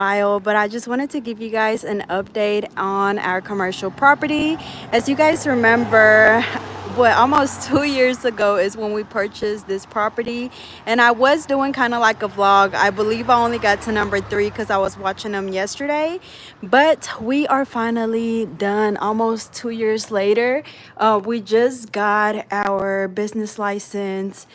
while, but I just wanted to give you guys an update on our commercial property. As you guys remember, what almost 2 years ago is when we purchased this property, and I was doing kind of like a vlog. I believe I only got to number three because I was watching them yesterday, but we are finally done almost 2 years later. We just got our business license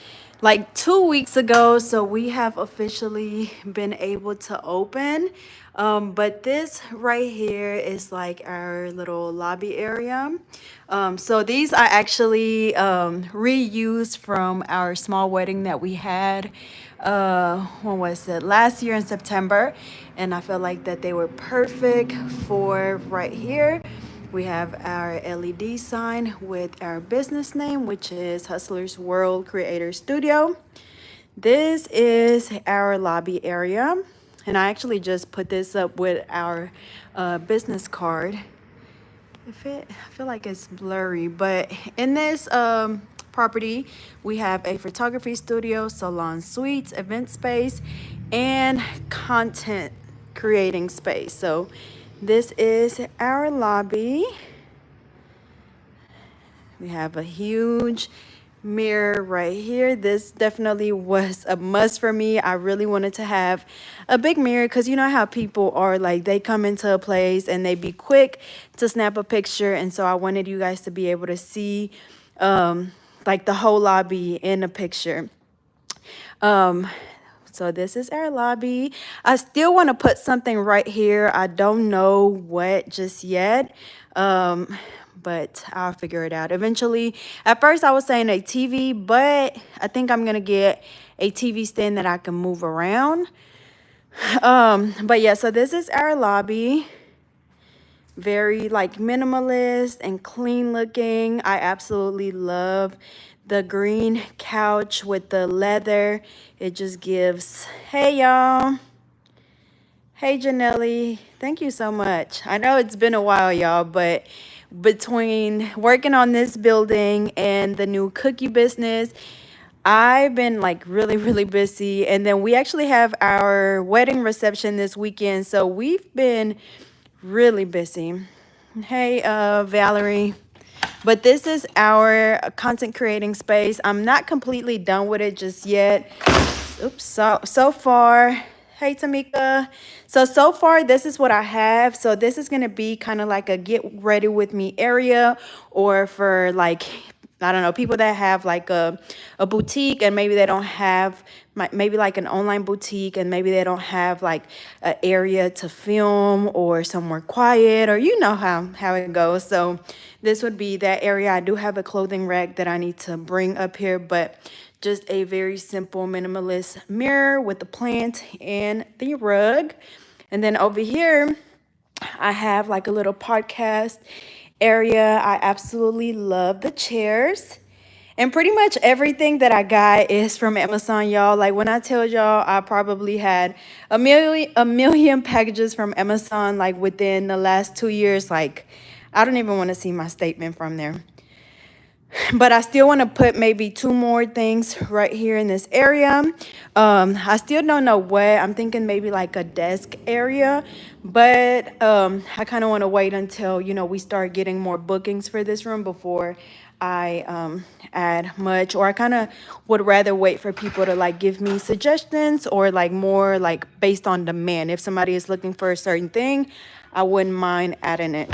like 2 weeks ago, so we have officially been able to open. But this right here is like our little lobby area. So these I actually reused from our small wedding that we had, when was it, last year in September, and I felt like that they were perfect for right here. We have our LED sign with our business name, which is Hustlers World Creator Studio. This is our lobby area, and I actually just put this up with our business card. I feel like it's blurry, but in this property, we have a photography studio, salon suites, event space, and content creating space. So this is our lobby. We have a huge mirror right here. This definitely was a must for me. I really wanted to have a big mirror because you know how people are, like they come into a place and they be quick to snap a picture, and so I wanted you guys to be able to see like the whole lobby in a picture. So this is our lobby. I still want to put something right here. I don't know what just yet. But I'll figure it out eventually. At first I was saying a TV, but I think I'm gonna get a TV stand that I can move around. But yeah, so this is our lobby. Very like minimalist and clean looking. I absolutely love the green couch with the leather. It just gives, hey y'all. Hey Janelli, thank you so much. I know it's been a while, y'all, but between working on this building and the new cookie business, I've been like really, really busy. And then we actually have our wedding reception this weekend, so we've been really busy. Hey, Valerie. But this is our content creating space. I'm not completely done with it just yet. Oops, so far. Hey, Tamika. So far, this is what I have. So this is going to be kind of like a get ready with me area, or for like, I don't know, people that have like a boutique and maybe they don't have, maybe like an online boutique, and maybe they don't have like an area to film or somewhere quiet, or you know how it goes. So this would be that area. I do have a clothing rack that I need to bring up here, but just a very simple minimalist mirror with the plant and the rug. And then over here, I have like a little podcast area. I absolutely love the chairs. And pretty much everything that I got is from Amazon, y'all. Like when I tell y'all, I probably had a million packages from Amazon like within the last 2 years. Like I don't even want to see my statement from there. But I still want to put maybe two more things right here in this area. I still don't know what. I'm thinking maybe like a desk area, but I kind of want to wait until, we start getting more bookings for this room before I add much. Or I kind of would rather wait for people to like give me suggestions, or like more like based on demand. If somebody is looking for a certain thing, I wouldn't mind adding it.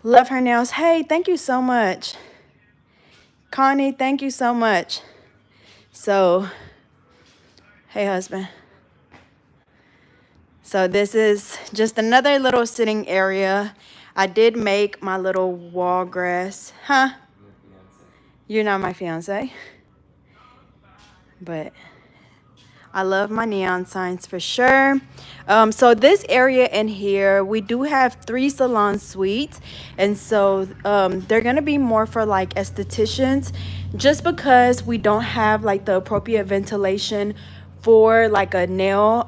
Love her nails. Hey, thank you so much. Connie, thank you so much. So, hey, husband. So this is just another little sitting area. I did make my little wall grass. Huh? You're not my fiance. But I love my neon signs for sure. So this area in here, we do have 3 salon suites. And so they're going to be more for like estheticians, just because we don't have like the appropriate ventilation for like a nail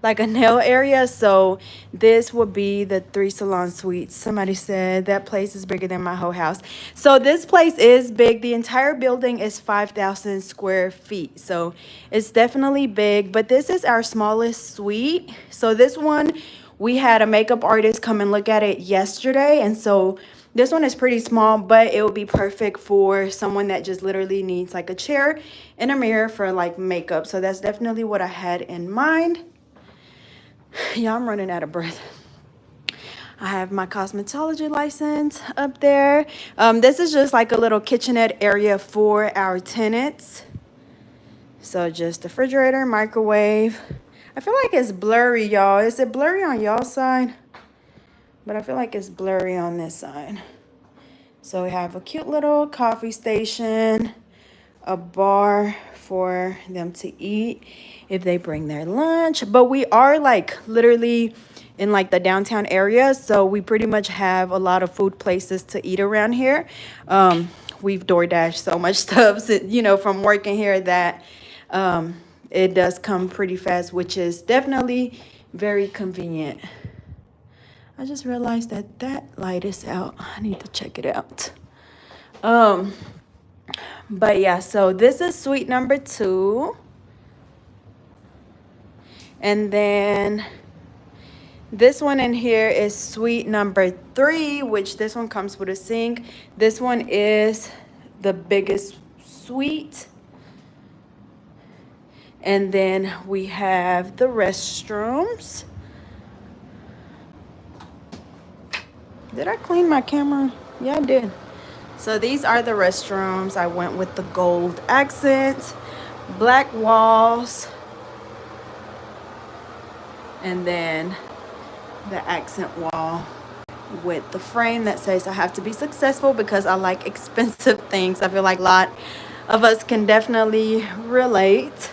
like a nail area. So this would be the 3 salon suites. Somebody said that place is bigger than my whole house. So this place is big. The entire building is 5,000 square feet. So it's definitely big, but this is our smallest suite. So this one, we had a makeup artist come and look at it yesterday. And so this one is pretty small, but it will be perfect for someone that just literally needs like a chair and a mirror for like makeup. So that's definitely what I had in mind. Yeah, I'm running out of breath. I have my cosmetology license up there. This is just like a little kitchenette area for our tenants. So just the refrigerator, microwave. I feel like it's blurry, y'all. Is it blurry on y'all's side? But I feel like it's blurry on this side. So we have a cute little coffee station, a bar for them to eat if they bring their lunch. But we are like literally in like the downtown area, so we pretty much have a lot of food places to eat around here. We've DoorDashed so much stuff, you know, from working here that it does come pretty fast, which is definitely very convenient. I just realized that that light is out. I need to check it out. But yeah, so this is suite number 2. And then this one in here is suite number 3, which this one comes with a sink. This one is the biggest suite. And then we have the restrooms. Did I clean my camera? Yeah, I did. So these are the restrooms. I went with the gold accents, black walls, and then the accent wall with the frame that says I have to be successful because I like expensive things. I feel like a lot of us can definitely relate.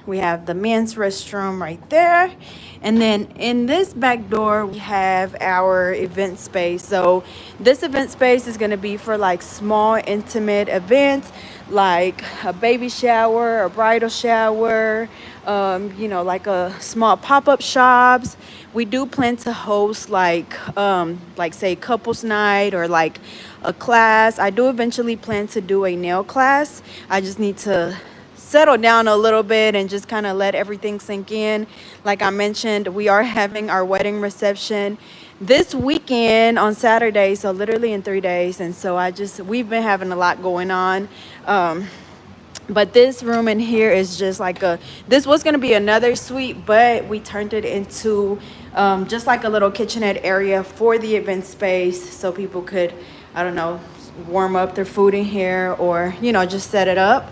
We have the men's restroom right there. And then in this back door, we have our event space. So this event space is going to be for like small, intimate events, like a baby shower, a bridal shower, you know, like a small pop-up shops. We do plan to host like say couples night or like a class. I do eventually plan to do a nail class. I just need to settle down a little bit and just kind of let everything sink in. Like I mentioned, we are having our wedding reception this weekend on Saturday, so literally in 3 days. And so we've been having a lot going on. But this room in here is just like this was going to be another suite, but we turned it into just like a little kitchenette area for the event space, so people could, I don't know, warm up their food in here or, you know, just set it up.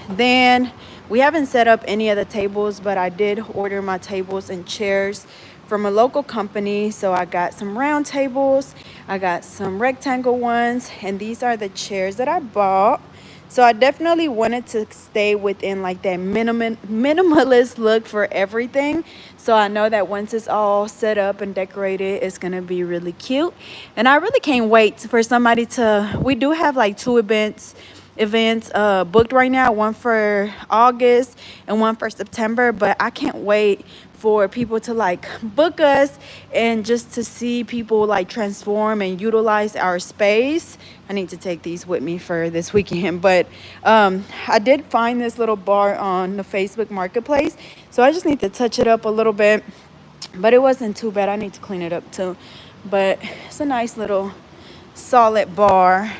Then we haven't set up any of the tables, but I did order my tables and chairs from a local company. So I got some round tables, I got some rectangle ones, and these are the chairs that I bought. So I definitely wanted to stay within like that minimalist look for everything. So I know that once it's all set up and decorated, it's going to be really cute. And I really can't wait for somebody we do have like 2 events booked right now, one for August and one for September, but I can't wait for people to like book us and just to see people like transform and utilize our space. I need to take these with me for this weekend, but I did find this little bar on the Facebook Marketplace, so I just need to touch it up a little bit, but it wasn't too bad. I need to clean it up too, but it's a nice little solid bar,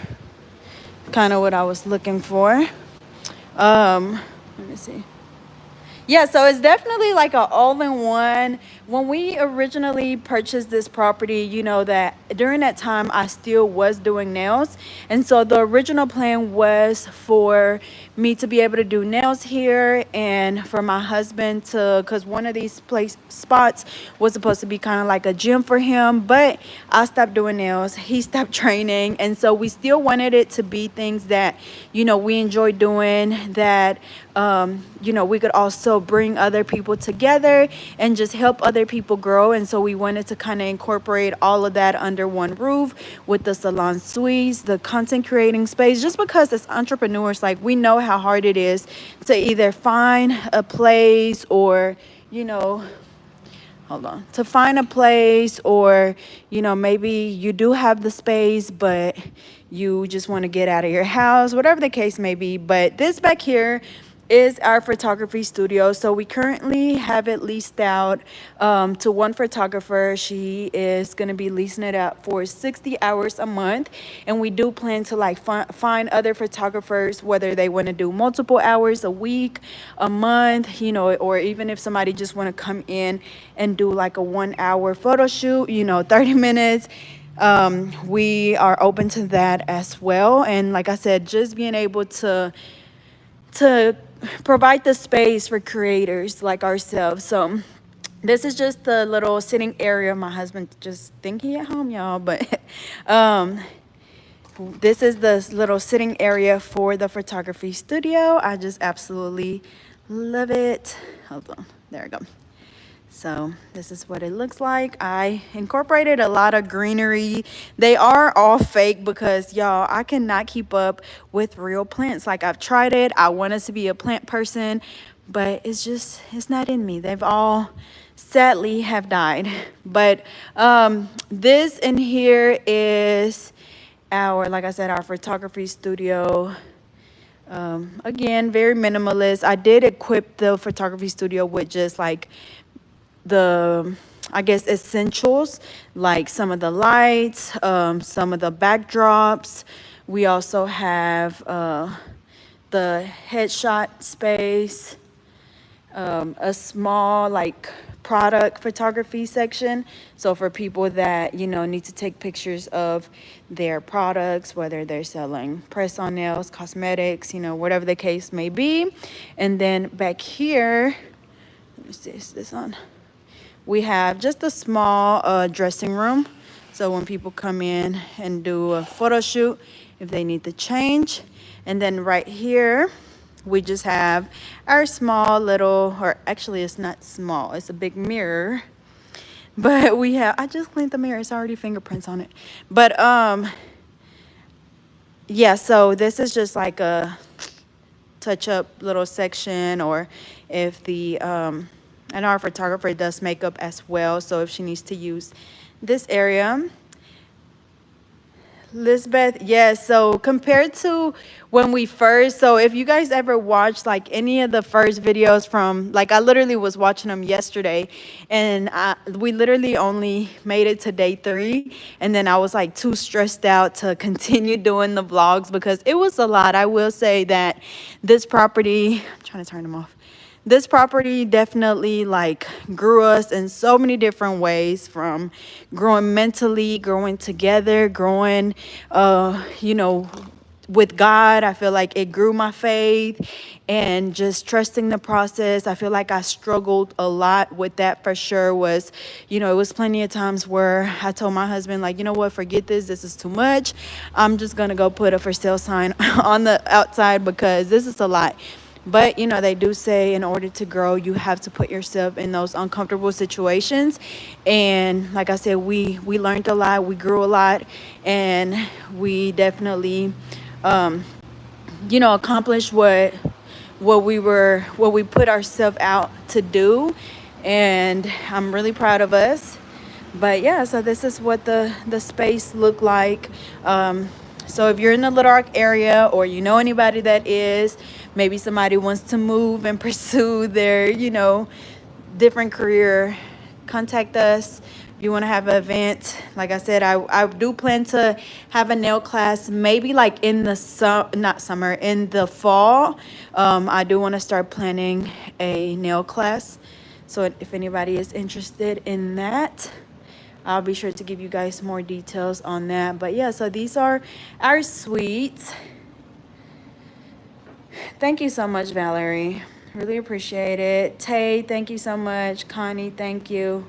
kind of what I was looking for. Let me see. Yeah, so it's definitely like an all-in-one. When we originally purchased this property, you know that during that time I still was doing nails. And so the original plan was for me to be able to do nails here and for my husband to, because one of these spots was supposed to be kind of like a gym for him, but I stopped doing nails, he stopped training, and so we still wanted it to be things that, you know, we enjoy doing, that you know, we could also bring other people together and just help other people grow. And so we wanted to kind of incorporate all of that under one roof with the salon suites, the content creating space, just because as entrepreneurs, like, we know how hard it is to either find a place or, you know, hold on, to find a place, or, you know, maybe you do have the space but you just want to get out of your house, whatever the case may be. But this back here is our photography studio. So we currently have it leased out to one photographer. She is going to be leasing it out for 60 hours a month, and we do plan to like find other photographers, whether they want to do multiple hours a week, a month, you know, or even if somebody just want to come in and do like a 1 hour photo shoot, you know, 30 minutes. We are open to that as well. And like I said, just being able to provide the space for creators like ourselves. So this is just the little sitting area. My husband just think he at home, y'all, but this is the little sitting area for the photography studio. I just absolutely love it. Hold on, there we go. So this is what it looks like. I incorporated a lot of greenery. They are all fake because, y'all, I cannot keep up with real plants. Like, I've tried it. I wanted to be a plant person, but it's not in me. They've all sadly have died. But this in here is our, like I said, our photography studio. Again, very minimalist. I did equip the photography studio with just like the, I guess, essentials, like some of the lights, some of the backdrops. We also have the headshot space, a small like product photography section. So for people that, you know, need to take pictures of their products, whether they're selling press-on nails, cosmetics, you know, whatever the case may be. And then back here, let me see, is this on? We have just a small dressing room. So when people come in and do a photo shoot, if they need to change. And then right here, we just have our small little, or actually it's not small, it's a big mirror. But we have, I just cleaned the mirror, it's already fingerprints on it. But yeah, so this is just like a touch up little section, or if the, and our photographer does makeup as well. So if she needs to use this area. Lisbeth, yes. So compared to when we first, so if you guys ever watched like any of the first videos from, like, I literally was watching them yesterday, and we literally only made it to day 3, and then I was like too stressed out to continue doing the vlogs because it was a lot. I will say that this property, I'm trying to turn them off. This property definitely like grew us in so many different ways, from growing mentally, growing together, growing, you know, with God. I feel like it grew my faith and just trusting the process. I feel like I struggled a lot with that for sure. Was, you know, it was plenty of times where I told my husband, like, you know what, forget this. This is too much. I'm just going to go put a for sale sign on the outside because this is a lot. But, you know, they do say in order to grow, you have to put yourself in those uncomfortable situations. And like I said, we learned a lot, we grew a lot, and we definitely, you know, accomplished what we put ourselves out to do. And I'm really proud of us. But yeah, so this is what the space looked like. So if you're in the Little Rock area, or you know anybody that is, maybe somebody wants to move and pursue their, you know, different career, contact us. If you want to have an event, like I said, I do plan to have a nail class, maybe like in the not summer, in the fall. I do want to start planning a nail class. So if anybody is interested in that, I'll be sure to give you guys more details on that. But yeah, so these are our suites. Thank you so much, Valerie. Really appreciate it. Tay, thank you so much. Connie, thank you.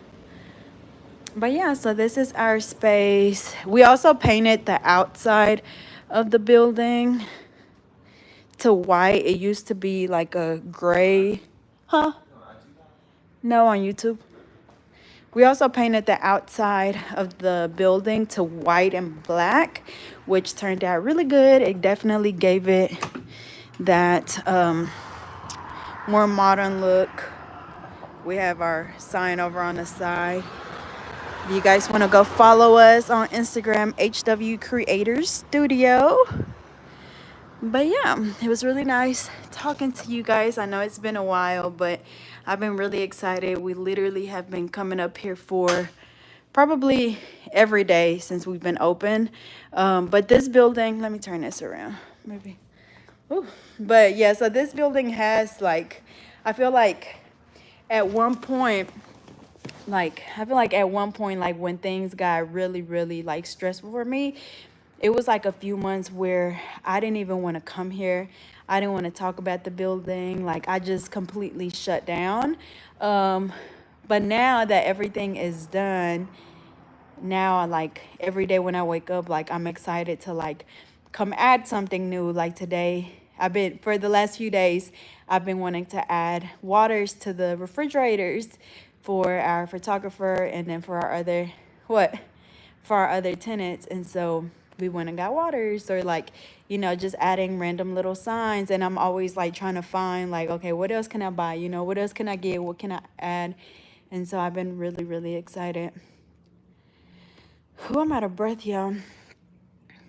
But yeah, so this is our space. We also painted the outside of the building to white. It used to be like a gray. Huh? No, on YouTube. We also painted the outside of the building to white and black, which turned out really good. It definitely gave it that more modern look. We have our sign over on the side. If you guys want to go follow us on Instagram, HW Creators Studio. But yeah, it was really nice talking to you guys. I know it's been a while, but I've been really excited. We literally have been coming up here for probably every day since we've been open. But this building, let me turn this around, maybe. Ooh. But yeah, so this building has like, I feel like at one point, like when things got really, really like stressful for me, it was like a few months where I didn't even want to come here. I didn't want to talk about the building. Like I just completely shut down. Um, but now that everything is done, now like every day when I wake up, like I'm excited to like come add something new. Like today, I've been for the last few days, I've been wanting to add waters to the refrigerators for our photographer and then for our other what? For our other tenants. And so we went and got waters or like, just adding random little signs. And I'm always like trying to find like, okay, what else can I buy? What else can I get? What can I add? And so I've been really, really excited. Who I'm out of breath, y'all.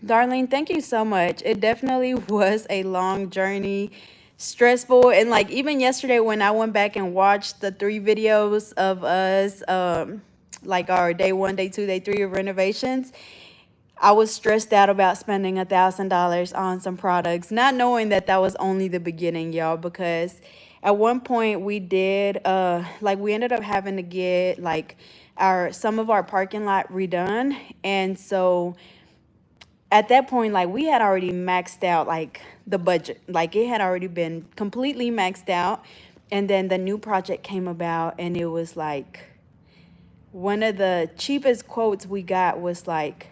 Darlene, thank you so much. It definitely was a long journey, stressful, and like even yesterday when I went back and watched the 3 videos of us, like our day 1, day 2, day 3 of renovations, I was stressed out about spending $1,000 on some products, not knowing that that was only the beginning, y'all, because at one point we did like we ended up having to get like some of our parking lot redone. And so at that point, like we had already maxed out like the budget. Like it had already been completely maxed out. And then the new project came about and it was like one of the cheapest quotes we got was like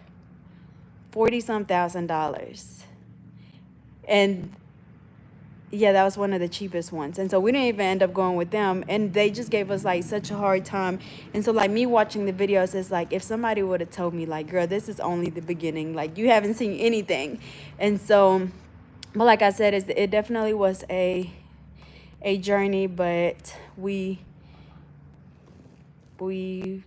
40 some $1,000. And yeah, that was one of the cheapest ones. And so we didn't even end up going with them. And they just gave us like such a hard time. And so like me watching the videos, it's like if somebody would have told me like, girl, this is only the beginning. Like you haven't seen anything. And so, but like I said, it definitely was a journey, but we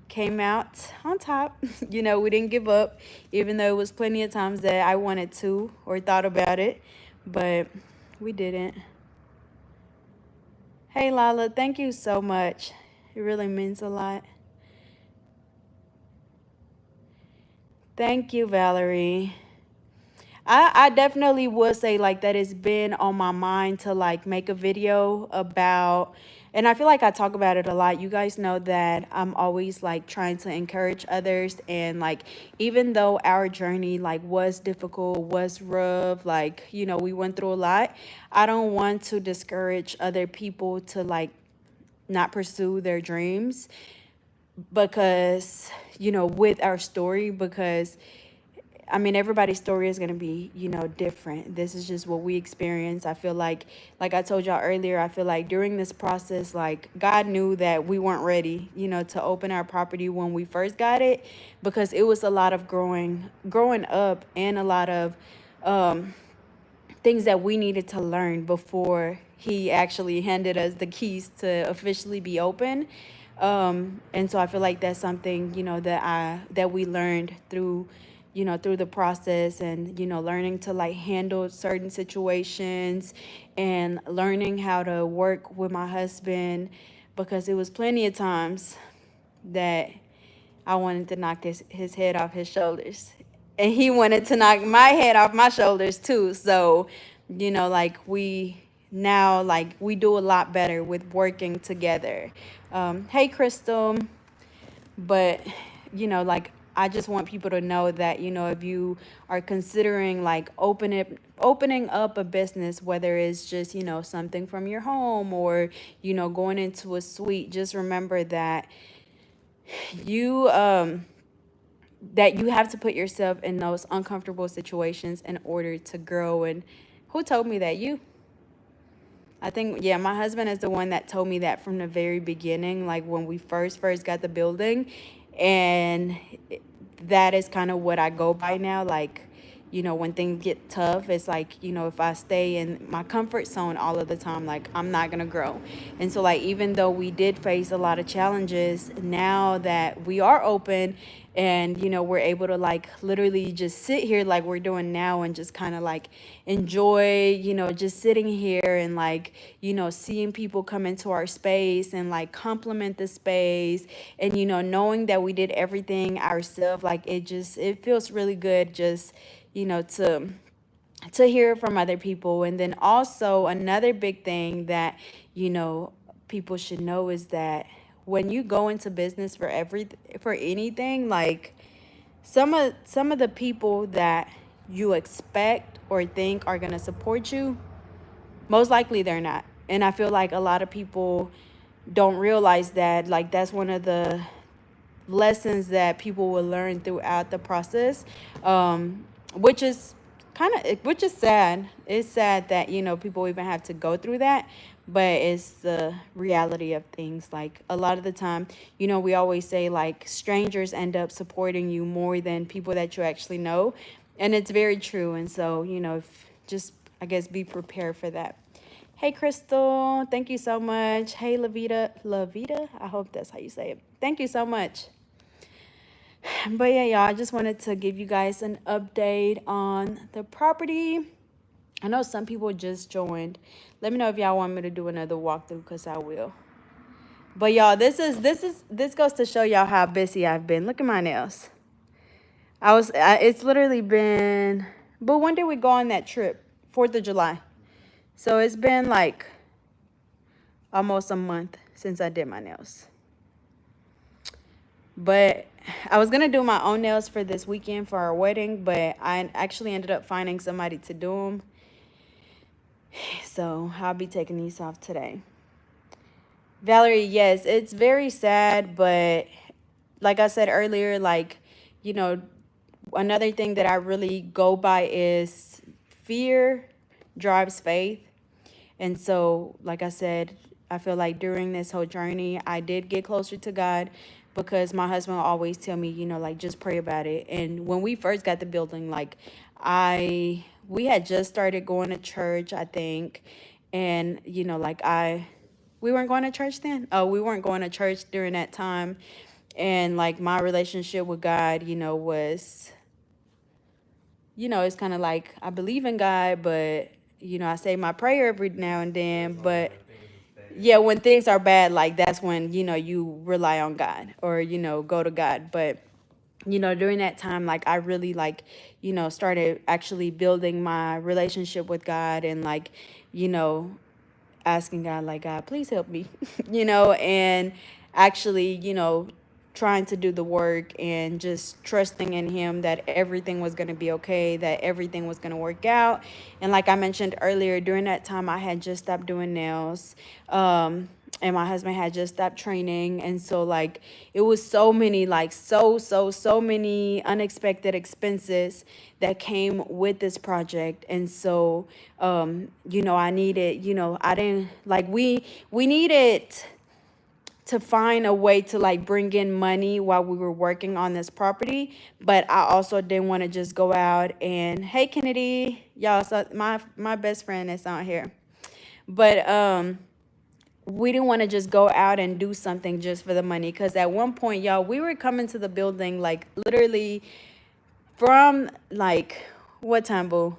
came out on top. We didn't give up, even though it was plenty of times that I wanted to or thought about it, but we didn't. Hey, Lala, thank you so much. It really means a lot. Thank you, Valerie. I definitely would say like that it's been on my mind to like make a video about, and I feel like I talk about it a lot. You guys know that I'm always like trying to encourage others, and like even though our journey like was difficult, was rough, like we went through a lot, I don't want to discourage other people to like not pursue their dreams because with our story, because I mean, everybody's story is going to be, different. This is just what we experience. I feel like I told y'all earlier, I feel like during this process, like God knew that we weren't ready, to open our property when we first got it, because it was a lot of growing up and a lot of things that we needed to learn before he actually handed us the keys to officially be open. And so I feel like that's something, that we learned through through the process, and learning to like handle certain situations and learning how to work with my husband, because it was plenty of times that I wanted to knock his head off his shoulders, and he wanted to knock my head off my shoulders too. So like we now like we do a lot better with working together. Hey, Crystal. But like I just want people to know that if you are considering like opening up a business, whether it's just something from your home or going into a suite, just remember that you have to put yourself in those uncomfortable situations in order to grow. And who told me that? You. I think, yeah, my husband is the one that told me that from the very beginning, like when we first got the building. And that is kind of what I go by now. Like, when things get tough, it's like, if I stay in my comfort zone all of the time, like I'm not gonna grow. And so, like, even though we did face a lot of challenges, now that we are open and, we're able to like literally just sit here like we're doing now and just kind of like enjoy, just sitting here and like, seeing people come into our space and like compliment the space and, knowing that we did everything ourselves, like it feels really good just, to hear from other people. And then also another big thing that, you know, people should know is that when you go into business for anything, like some of the people that you expect or think are going to support you, most likely they're not. And I feel like a lot of people don't realize that, like that's one of the lessons that people will learn throughout the process, which is which is sad. It's sad that people even have to go through that, but it's the reality of things. Like a lot of the time, we always say like strangers end up supporting you more than people that you actually know, and it's very true. And so if just, I guess, be prepared for that. Hey, Crystal, thank you so much. Hey, Lavita, I hope that's how you say it. Thank you so much. But yeah, y'all, I just wanted to give you guys an update on the property. I know some people just joined. Let me know if y'all want me to do another walkthrough, because I will. But y'all, this goes to show y'all how busy I've been. Look at my nails. It's literally been, but when did we go on that trip? 4th of July. So it's been like almost a month since I did my nails. But I was going to do my own nails for this weekend for our wedding, but I actually ended up finding somebody to do them. So I'll be taking these off today. Valerie, yes, it's very sad, but like I said earlier, like, another thing that I really go by is fear drives faith. And so, like I said, I feel like during this whole journey, I did get closer to God, because my husband will always tell me, like, just pray about it. And when we first got the building, like, we had just started going to church, I think. And, like, we weren't going to church then. Oh, we weren't going to church during that time. And, like, my relationship with God, was, it's kind of like I believe in God, but, I say my prayer every now and then. But yeah, when things are bad, like that's when, you rely on God, or, go to God. But, during that time, like I really like, started actually building my relationship with God, and like, asking God, like, God, please help me, and actually, trying to do the work and just trusting in him that everything was going to be okay, that everything was going to work out. And like I mentioned earlier, during that time, I had just stopped doing nails. And my husband had just stopped training. And so like it was so many, like so many unexpected expenses that came with this project. And so I needed, I didn't like we needed to find a way to like bring in money while we were working on this property. But I also didn't want to just go out and, hey Kennedy, y'all, so my best friend is out here. But we didn't want to just go out and do something just for the money, because at one point, y'all, we were coming to the building like literally from like, what time, boo?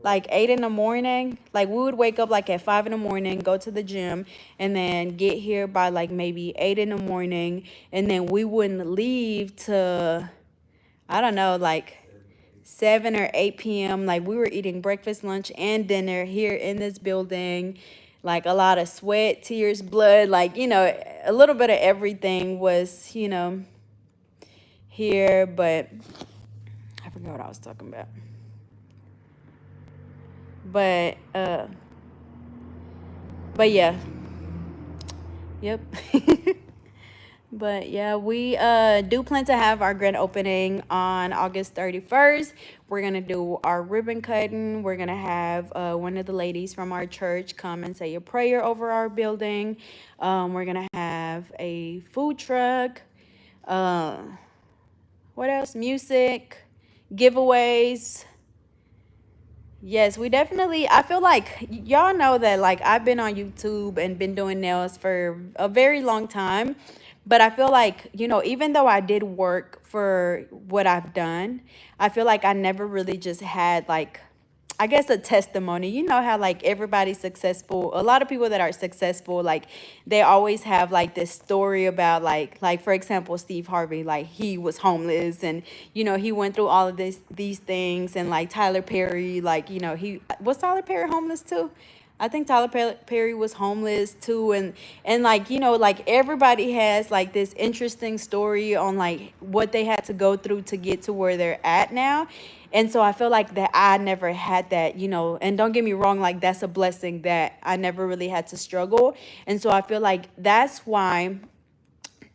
Like 8 in the morning. Like we would wake up like at 5 in the morning, go to the gym, and then get here by like maybe 8 in the morning. And then we wouldn't leave to, I don't know, like 7 or 8 p.m. Like we were eating breakfast, lunch, and dinner here in this building. Like a lot of sweat, tears, blood, like, a little bit of everything was, here. But I forgot what I was talking about. But yeah. Yep. But yeah, we do plan to have our grand opening on August 31st. We're gonna do our ribbon cutting. We're gonna have one of the ladies from our church come and say a prayer over our building. We're gonna have a food truck. Uh, what else? Music, giveaways. Yes, we definitely. I feel like y'all know that like I've been on YouTube and been doing nails for a very long time, but I feel like, even though I did work for what I've done, I feel like I never really just had like, I guess, a testimony. You know how like everybody's successful. A lot of people that are successful, like they always have like this story about like for example, Steve Harvey, like he was homeless and he went through all of these things, and like Tyler Perry, like he was Tyler Perry homeless too. I think Tyler Perry was homeless too, and like like everybody has like this interesting story on like what they had to go through to get to where they're at now. And so I feel like that I never had that, and don't get me wrong, like that's a blessing that I never really had to struggle. And so I feel like that's why,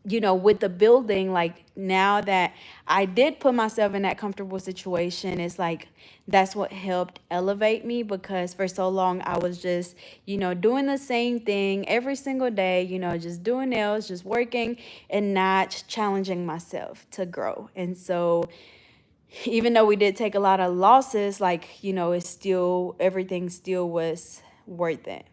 with the building, like now that I did put myself in that comfortable situation, it's like that's what helped elevate me, because for so long I was just, doing the same thing every single day, just doing nails, just working, and not challenging myself to grow. And so even though we did take a lot of losses, like, it's still, everything still was worth it.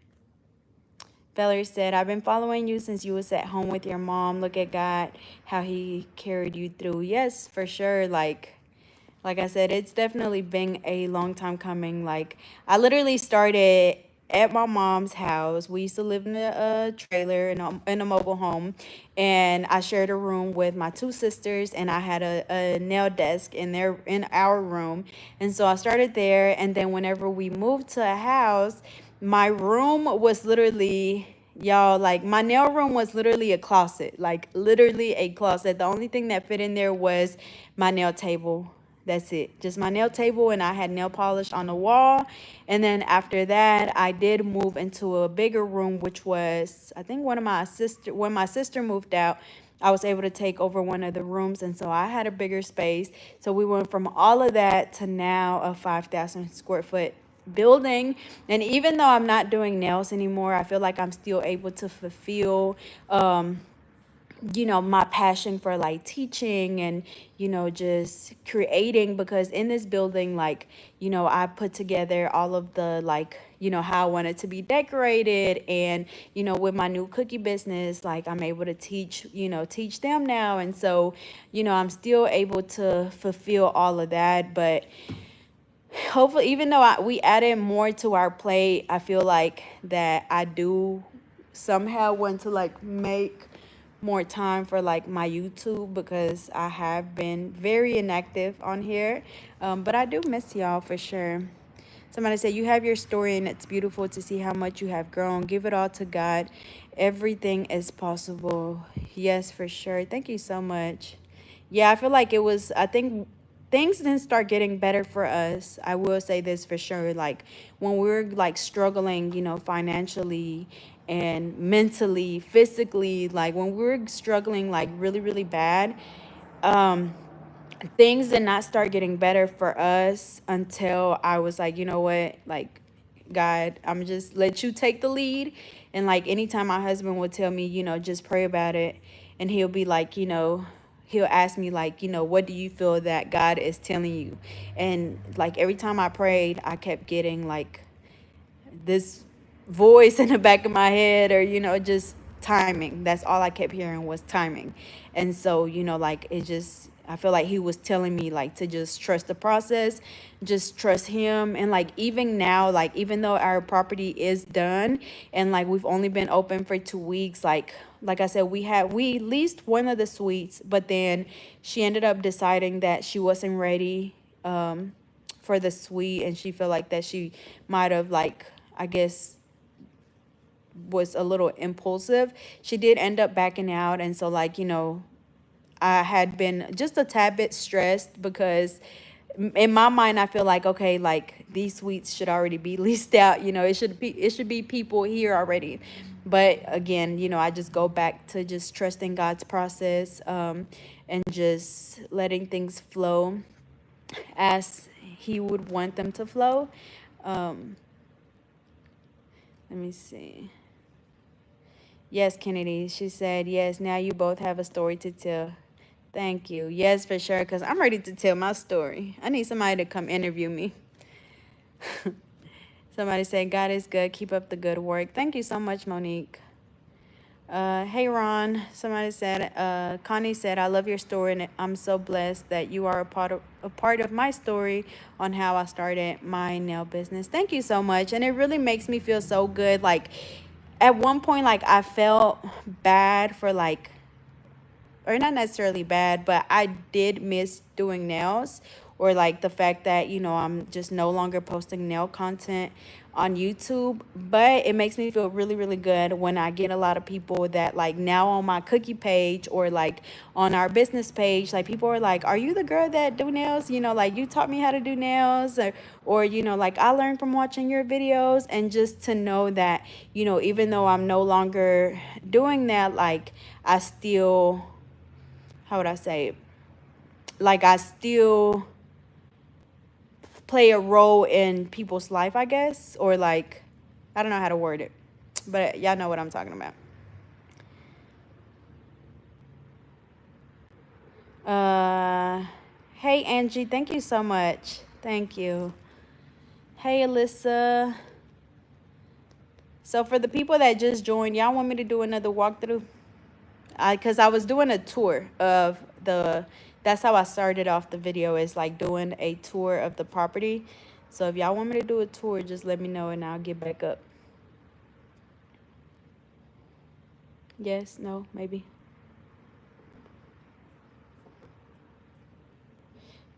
Valerie said, I've been following you since you was at home with your mom. Look at God, how he carried you through. Yes, for sure. Like I said, it's definitely been a long time coming. Like I literally started at my mom's house. We used to live in a trailer in a mobile home, and I shared a room with my two sisters, and I had a nail desk in our room. And so I started there, and then whenever we moved to a house, my room was literally, y'all, like my nail room was literally a closet, like literally a closet. The only thing that fit in there was my nail table. That's it. Just my nail table, and I had nail polish on the wall. And then after that, I did move into a bigger room, which was, I think, when my sister moved out, I was able to take over one of the rooms, and so I had a bigger space. So we went from all of that to now a 5,000 square foot building. And even though I'm not doing nails anymore, I feel like I'm still able to fulfill my passion for like teaching and just creating, because in this building, like I put together all of the, like how I want it to be decorated. And with my new cookie business, like I'm able to teach them now. And so I'm still able to fulfill all of that. But hopefully, even though we added more to our plate, I feel like that I do somehow want to like make more time for like my YouTube, because I have been very inactive on here. But I do miss y'all for sure. Somebody said, you have your story and it's beautiful to see how much you have grown. Give it all to God. Everything is possible. Yes, for sure. Thank you so much. Yeah, I feel like I think things didn't start getting better for us. I will say this for sure. Like when we were like struggling, financially and mentally, physically, like when we were struggling like really, really bad, things did not start getting better for us until I was like, you know what, like, God, I'm just let you take the lead. And like anytime my husband would tell me, just pray about it, and he'll be like, he'll ask me like, what do you feel that God is telling you? And like every time I prayed, I kept getting like this voice in the back of my head, or just timing. That's all I kept hearing was timing. And so like it just, I feel like he was telling me like to just trust the process, just trust him. And like even now, like even though our property is done and like we've only been open for 2 weeks, like I said, we leased one of the suites, but then she ended up deciding that she wasn't ready for the suite, and she felt like that she might have, like, I guess, was a little impulsive. She did end up backing out. And so like I had been just a tad bit stressed, because in my mind I feel like, okay, like these suites should already be leased out. It should be people here already. But again, I just go back to just trusting God's process, and just letting things flow as He would want them to flow. Um, let me see. Yes, Kennedy. She said, yes, now you both have a story to tell. Thank you. Yes, for sure, because I'm ready to tell my story. I need somebody to come interview me. Somebody said, God is good. Keep up the good work. Thank you so much, Monique. Hey, Ron. Somebody said, Connie said, I love your story, and I'm so blessed that you are a part of my story on how I started my nail business. Thank you so much. And it really makes me feel so good. Like, at one point, like, I felt bad for, like, or not necessarily bad, but I did miss doing nails, or like the fact that, I'm just no longer posting nail content on YouTube. But it makes me feel really, really good when I get a lot of people that, like, now on my cookie page or like on our business page, like, people are like, are you the girl that do nails? Like, you taught me how to do nails, or like, I learned from watching your videos. And just to know that, even though I'm no longer doing that, like, I still, how would I say it? Like, I still play a role in people's life, I guess, or like, I don't know how to word it, but y'all know what I'm talking about. Hey, Angie, thank you so much. Thank you. Hey, Alyssa. So for the people that just joined, y'all want me to do another walkthrough? Because I was doing a tour of that's how I started off the video, is like doing a tour of the property. So if y'all want me to do a tour, just let me know and I'll get back up. Yes, no, maybe.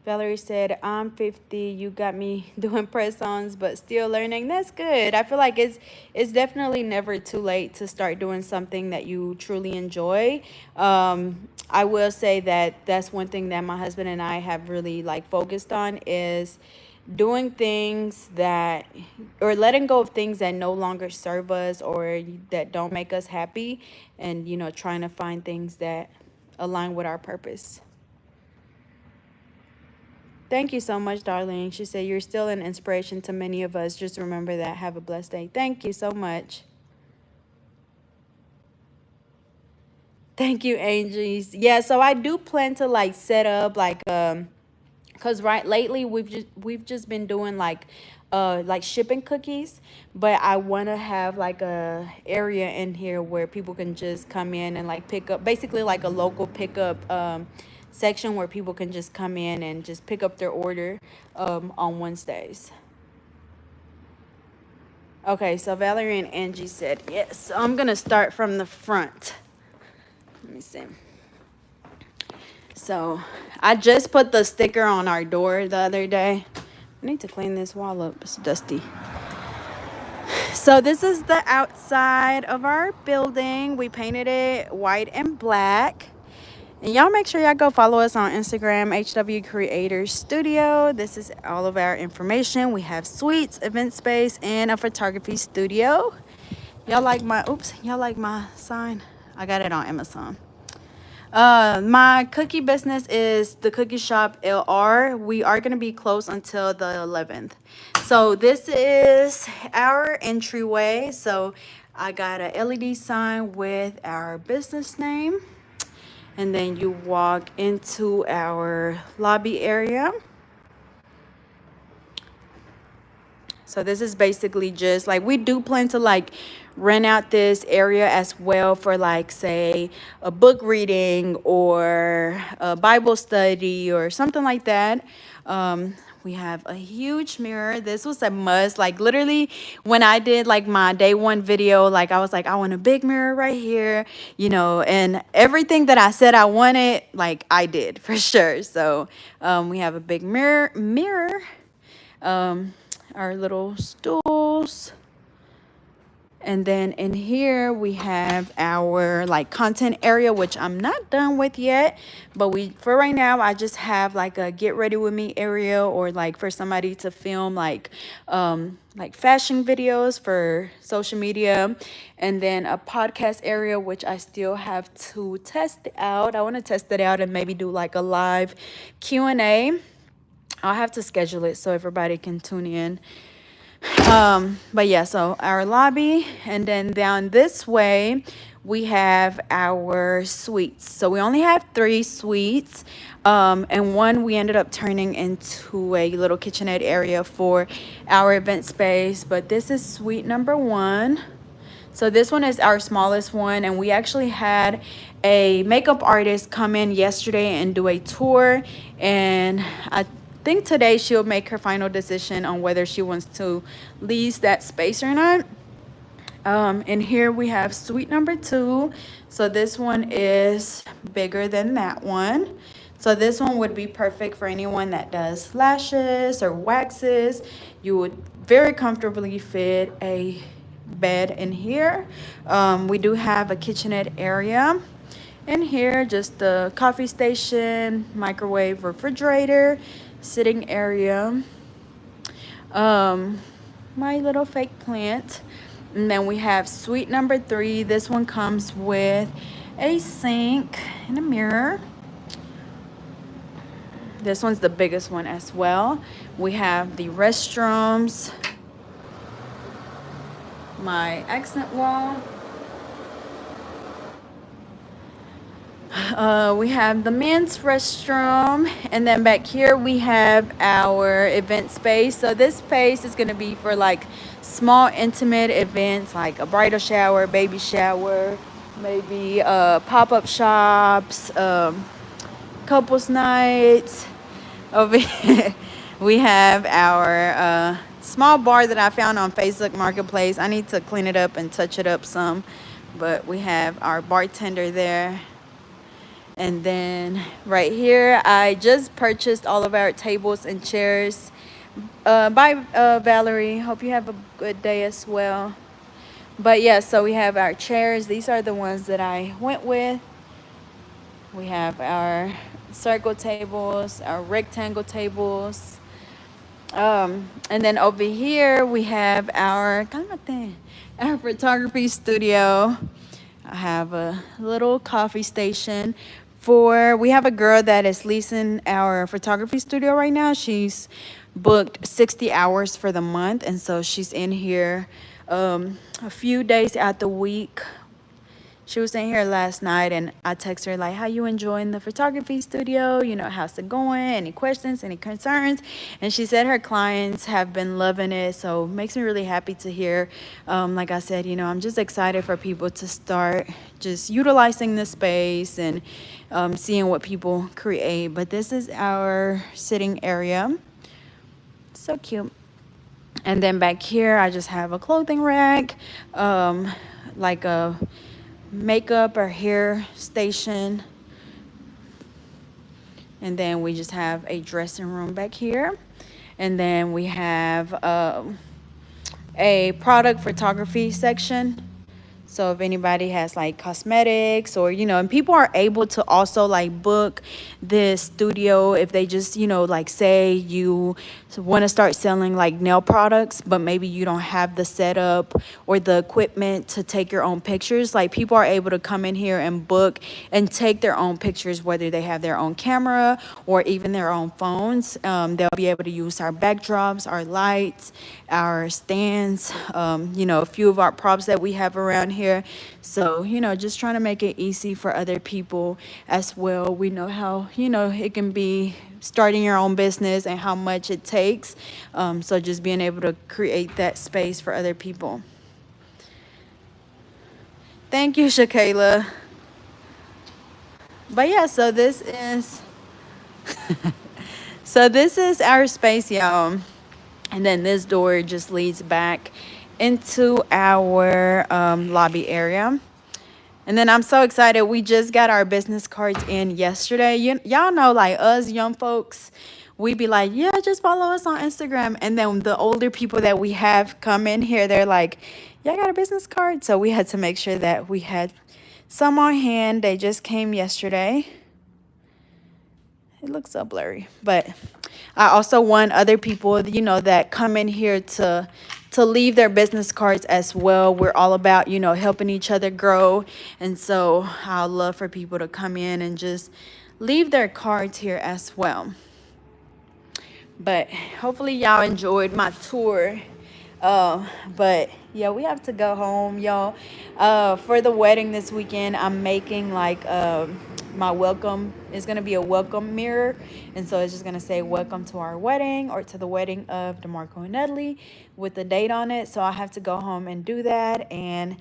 Valerie said, I'm 50. You got me doing press-ons, but still learning. That's good. I feel like it's definitely never too late to start doing something that you truly enjoy. I will say that that's one thing that my husband and I have really, like, focused on, is doing things that, or letting go of things that no longer serve us or that don't make us happy, and trying to find things that align with our purpose. Thank you so much, darling. She said, you're still an inspiration to many of us. Just remember that. Have a blessed day. Thank you so much. Thank you, Angels. Yeah, so I do plan to, like, set up, like, because lately we've just been doing, like, shipping cookies, but I want to have, like, a area in here where people can just come in and, like, pick up, basically like a local pickup section where people can just come in and just pick up their order on Wednesdays. Okay, so Valerie and Angie said yes. So I'm gonna start from the front. Let me see. So I just put the sticker on our door the other day. I need to clean this wall up. It's dusty. So this is the outside of our building. We painted it white and black. And y'all make sure y'all go follow us on Instagram, HW Creators Studio. This is all of our information. We have suites, event space, and a photography studio. Y'all like my sign? I got it on Amazon. My cookie business is the Cookie Shop LR. We are going to be closed until the 11th. So this is our entryway. So I got a LED sign with our business name. And then you walk into our lobby area. So this is basically just like, we do plan to, like, rent out this area as well for, like, say, a book reading or a Bible study or something like that. We have a huge mirror. This was a must. Like, literally, when I did, like, my day one video, like, I was like, I want a big mirror right here, and everything that I said I wanted, like, I did for sure. So we have a big mirror. Our little stools. And then in here we have our like content area, which I'm not done with yet, but for right now I just have like a get ready with me area, or like for somebody to film like fashion videos for social media, and then a podcast area which I still have to test out. I want to test it out and maybe do like a live Q&A. I'll have to schedule it so everybody can tune in. But yeah, so our lobby, and then down this way we have our suites. So we only have 3 suites, and one we ended up turning into a little kitchenette area for our event space. But this is suite number 1. So this one is our smallest one, and we actually had a makeup artist come in yesterday and do a tour, and I think today she'll make her final decision on whether she wants to lease that space or not. And here we have suite number 2. So this one is bigger than that one. So this one would be perfect for anyone that does lashes or waxes. You would very comfortably fit a bed in here. We do have a kitchenette area in here, just the coffee station, microwave, refrigerator, sitting area, my little fake plant. And then we have suite number 3. This one comes with a sink and a mirror. This one's the biggest one as well. We have the restrooms, my accent wall. We have the men's restroom, and then back here we have our event space. So this space is going to be for like small intimate events, like a bridal shower, baby shower, maybe pop-up shops, couples nights. Over here we have our small bar that I found on Facebook Marketplace. I need to clean it up and touch it up some, but we have our bartender there. And then right here, I just purchased all of our tables and chairs. Bye, Valerie. Hope you have a good day as well. But yeah, so we have our chairs. These are the ones that I went with. We have our circle tables, our rectangle tables. And then over here, we have our photography studio. I have a little coffee station. We have a girl that is leasing our photography studio right now. She's booked 60 hours for the month, and so she's in here a few days out the week. She was in here last night, and I text her like, how you enjoying the photography studio? How's it going? Any questions, any concerns? And she said her clients have been loving it, so it makes me really happy to hear. Like I said, I'm just excited for people to start just utilizing the space and seeing what people create. But this is our sitting area. So cute. And then back here, I just have a clothing rack, like a makeup or hair station, and then we just have a dressing room back here, and then we have a product photography section. So if anybody has like cosmetics or, and people are able to also like book this studio if they just, like say you want to start selling like nail products, but maybe you don't have the setup or the equipment to take your own pictures. Like people are able to come in here and book and take their own pictures, whether they have their own camera or even their own phones. They'll be able to use our backdrops, our lights, our stands, a few of our props that we have around here. So, just trying to make it easy for other people as well. We know how, it can be starting your own business and how much it takes. So just being able to create that space for other people. Thank you, Shakayla. But yeah, so this is our space, y'all. And then this door just leads back into our lobby area. And then I'm so excited. We just got our business cards in yesterday. Y'all know, like us young folks, we be like, yeah, just follow us on Instagram. And then the older people that we have come in here, they're like, y'all got a business card? So we had to make sure that we had some on hand. They just came yesterday. It looks so blurry, but I also want other people, that come in here to leave their business cards as well. We're all about, helping each other grow. And so I'd love for people to come in and just leave their cards here as well. But hopefully y'all enjoyed my tour. But yeah, we have to go home, y'all. For the wedding this weekend, I'm making like my welcome is gonna be a welcome mirror, and so it's just gonna say welcome to our wedding, or to the wedding of DeMarco and Nedley, with the date on it. So I have to go home and do that and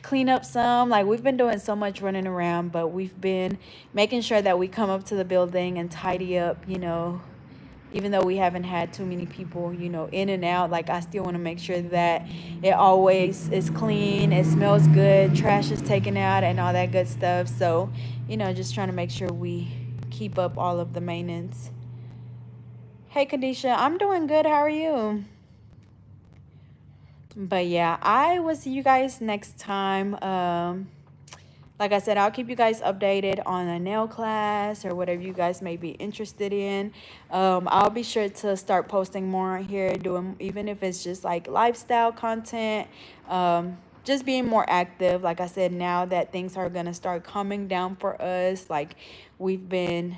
clean up some. Like, we've been doing so much running around, but we've been making sure that we come up to the building and tidy up, even though we haven't had too many people, in and out. Like, I still want to make sure that it always is clean, it smells good, trash is taken out, and all that good stuff. So, just trying to make sure we keep up all of the maintenance. Hey, Kadisha, I'm doing good. How are you? But yeah, I will see you guys next time. Like I said, I'll keep you guys updated on a nail class or whatever you guys may be interested in. I'll be sure to start posting more on here, doing, even if it's just like lifestyle content, just being more active. Like I said, now that things are going to start coming down for us, like we've been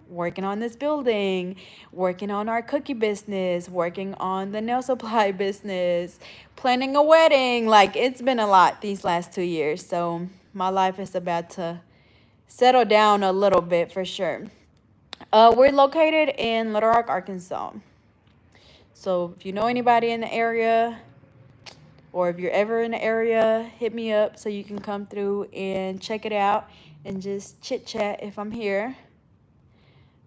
working on this building, working on our cookie business, working on the nail supply business, planning a wedding. Like, it's been a lot these last 2 years. So my life is about to settle down a little bit for sure. We're located in Little Rock, Arkansas. So if you know anybody in the area, or if you're ever in the area, hit me up so you can come through and check it out and just chit chat if I'm here.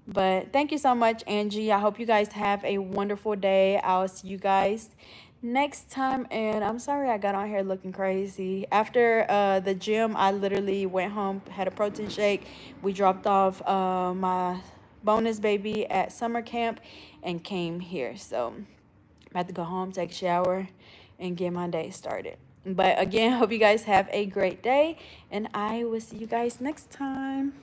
But thank you so much, Angie. I hope you guys have a wonderful day. I'll see you guys next time. And I'm sorry I got on here looking crazy. After the gym, I literally went home, had a protein shake. We dropped off my bonus baby at summer camp and came here. So I'm about to go home, take a shower, and get my day started. But again, hope you guys have a great day, and I will see you guys next time.